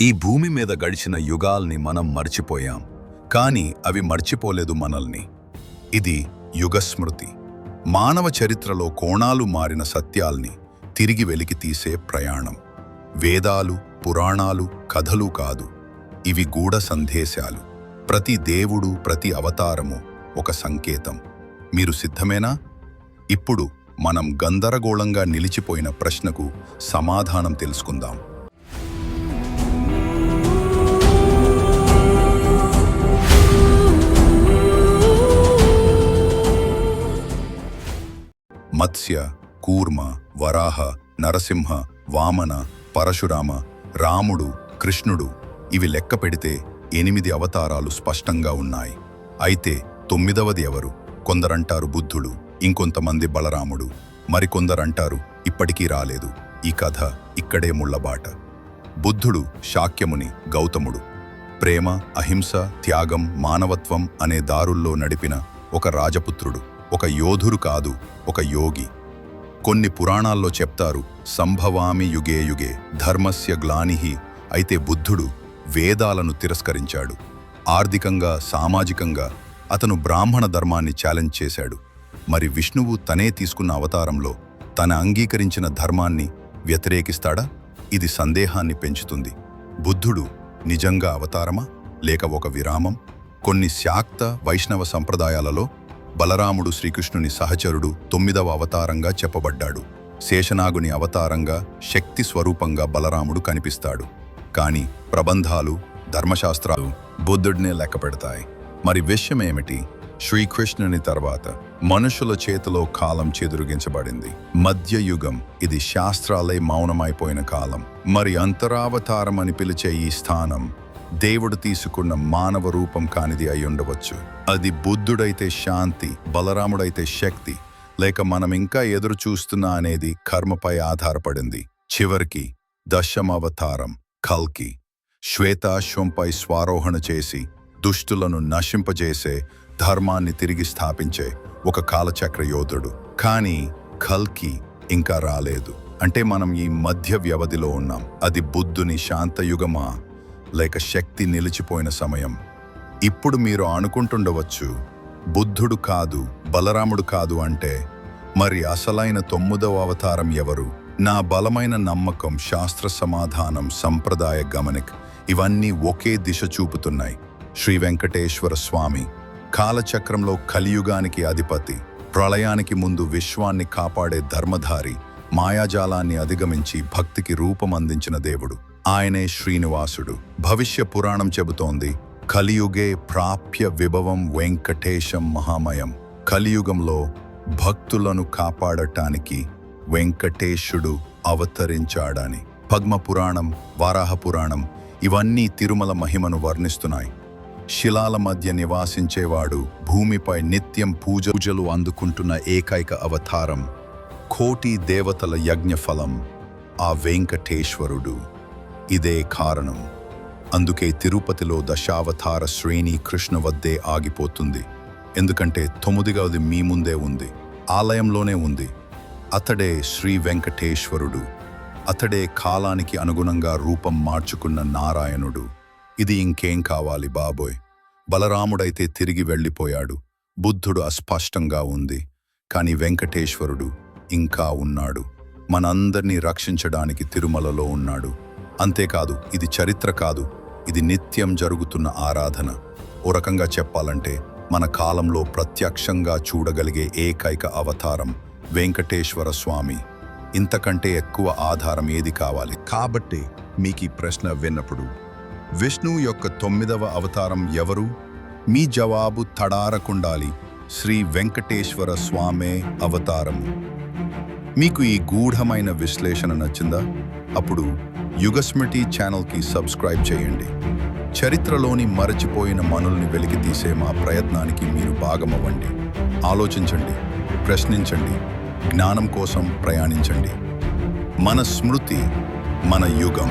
ఈ భూమి మీద గడిచిన యుగాల్ని మనం మర్చిపోయాం, కానీ అవి మర్చిపోలేదు మనల్ని. ఇది యుగస్మృతి, మానవ చరిత్రలో కోణాలు మారిన సత్యాల్ని తిరిగి వెలికి తీసే ప్రయాణం. వేదాలు, పురాణాలు, కథలు కాదు, ఇవి గూఢ సందేశాలు. ప్రతి దేవుడు, ప్రతి అవతారము ఒక సంకేతం. మీరు సిద్ధమేనా? ఇప్పుడు మనం గందరగోళంగా నిలిచిపోయిన ప్రశ్నకు సమాధానం తెలుసుకుందాం. మత్స్య, కూర్మ, వరాహ, నరసింహ, వామన, పరశురామ, రాముడు, కృష్ణుడు, ఇవి లెక్క పెడితే 8 అవతారాలు స్పష్టంగా ఉన్నాయి. అయితే 9వది ఎవరు? కొందరంటారు బుద్ధుడు, ఇంకొంతమంది బలరాముడు, మరికొందరంటారు ఇప్పటికీ రాలేదు. ఈ కథ ఇక్కడే ముళ్ళబాట. బుద్ధుడు శాక్యముని, గౌతముడు. ప్రేమ, అహింస, త్యాగం, మానవత్వం అనే దారుల్లో నడిపిన ఒక రాజపుత్రుడు. ఒక యోధుడు కాదు, ఒక యోగి. కొన్ని పురాణాల్లో చెప్తారు, సంభవామి యుగే యుగే ధర్మస్య గ్లానిహి. అయితే బుద్ధుడు వేదాలను తిరస్కరించాడు. ఆర్థికంగా, సామాజికంగా అతను బ్రాహ్మణ ధర్మాన్ని ఛాలెంజ్ చేశాడు. మరి విష్ణువు తనే తీసుకున్న అవతారంలో తన అంగీకరించిన ధర్మాన్ని వ్యతిరేకిస్తాడా? ఇది సందేహాన్ని పెంచుతుంది. బుద్ధుడు నిజంగా అవతారమా, లేక ఒక విరామం? కొన్ని శాక్త, వైష్ణవ సంప్రదాయాలలో బలరాముడు శ్రీకృష్ణుని సహచరుడు, 9వ అవతారంగా చెప్పబడ్డాడు. శేషనాగుని అవతారంగా, శక్తి స్వరూపంగా బలరాముడు కనిపిస్తాడు. కానీ ప్రబంధాలు, ధర్మశాస్త్రాలు బుద్ధుడినే లెక్కపెడతాయి. మరి విషయమేమిటి? శ్రీకృష్ణుని తర్వాత మనుషుల చేతిలో కాలం చెదురుగించబడింది. మధ్యయుగం. ఇది శాస్త్రాలే మౌనమైపోయిన కాలం. మరి అంతరావతారం అని పిలిచే ఈ స్థానం దేవుడు తీసుకున్న మానవ రూపం కానిది అయి ఉండవచ్చు. అది బుద్ధుడైతే శాంతి, బలరాముడైతే శక్తి, లేక మనం ఇంకా ఎదురు చూస్తున్నా అనేది కర్మపై ఆధారపడింది. చివరికి 10వ అవతారం కల్కి, శ్వేతాశ్వంపై స్వారోహణ చేసి దుష్టులను నశింపజేసే, ధర్మాన్ని తిరిగి స్థాపించే ఒక కాలచక్ర యోధుడు. కానీ కల్కి ఇంకా రాలేదు. అంటే మనం ఈ మధ్య వ్యవధిలో ఉన్నాం. అది బుద్ధుని శాంతయుగమా, లేక శక్తి నిలిచిపోయిన సమయం? ఇప్పుడు మీరు అనుకుంటుండవచ్చు, బుద్ధుడు కాదు, బలరాముడు కాదు అంటే మరి అసలైన 9వ అవతారం ఎవరు? నా బలమైన నమ్మకం, శాస్త్ర సమాధానం, సంప్రదాయ గమనిక ఇవన్నీ ఒకే దిశ చూపుతున్నాయి. శ్రీ వెంకటేశ్వర స్వామి కాలచక్రంలో కలియుగానికి అధిపతి, ప్రళయానికి ముందు విశ్వాన్ని కాపాడే ధర్మధారి, మాయాజాలాన్ని అధిగమించి భక్తికి రూపం అందించిన దేవుడు. ఆయనే శ్రీనివాసుడు. భవిష్య పురాణం చెబుతోంది, కలియుగే ప్రాప్య విభవం వెంకటేశం మహామయం. కలియుగంలో భక్తులను కాపాడటానికి వెంకటేశుడు అవతరించాడని. పద్మపురాణం, వారాహ పురాణం ఇవన్నీ తిరుమల మహిమను వర్ణిస్తున్నాయి. శిలాల మధ్య నివాసించేవాడు, భూమిపై నిత్యం పూజలు అందుకుంటున్న ఏకైక అవతారం, కోటి దేవతల యజ్ఞఫలం ఆ వెంకటేశ్వరుడు. ఇదే కారణం. అందుకే తిరుపతిలో దశావతార శ్రేణి కృష్ణ వద్దే ఆగిపోతుంది. ఎందుకంటే 9వది మీ ముందే ఉంది, ఆలయంలోనే ఉంది. అతడే శ్రీ వెంకటేశ్వరుడు. అతడే కాలానికి అనుగుణంగా రూపం మార్చుకున్న నారాయణుడు. ఇది ఇంకేం కావాలి బాబోయ్? బలరాముడైతే తిరిగి వెళ్ళిపోయాడు, బుద్ధుడు అస్పష్టంగా ఉంది. కానీ వెంకటేశ్వరుడు ఇంకా ఉన్నాడు. మనందర్నీ రక్షించడానికి తిరుమలలో ఉన్నాడు. అంతేకాదు, ఇది చరిత్ర కాదు, ఇది నిత్యం జరుగుతున్న ఆరాధన. ఓ రకంగా చెప్పాలంటే మన కాలంలో ప్రత్యక్షంగా చూడగలిగే ఏకైక అవతారం వెంకటేశ్వర స్వామి. ఇంతకంటే ఎక్కువ ఆధారం ఏది కావాలి? కాబట్టి మీకు ఈ ప్రశ్న విన్నప్పుడు విష్ణువు యొక్క 9వ అవతారం ఎవరు? మీ జవాబు తడారకుండాలి, శ్రీ వెంకటేశ్వర స్వామే అవతారము. మీకు ఈ గూఢమైన విశ్లేషణ నచ్చిందా? అప్పుడు యుగస్మృతి ఛానల్కి సబ్స్క్రైబ్ చేయండి. చరిత్రలోని మరచిపోయిన మనుల్ని వెలికి తీసే మా ప్రయత్నానికి మీరు భాగమవ్వండి. ఆలోచించండి, ప్రశ్నించండి, జ్ఞానం కోసం ప్రయాణించండి. మన స్మృతి, మన యుగం.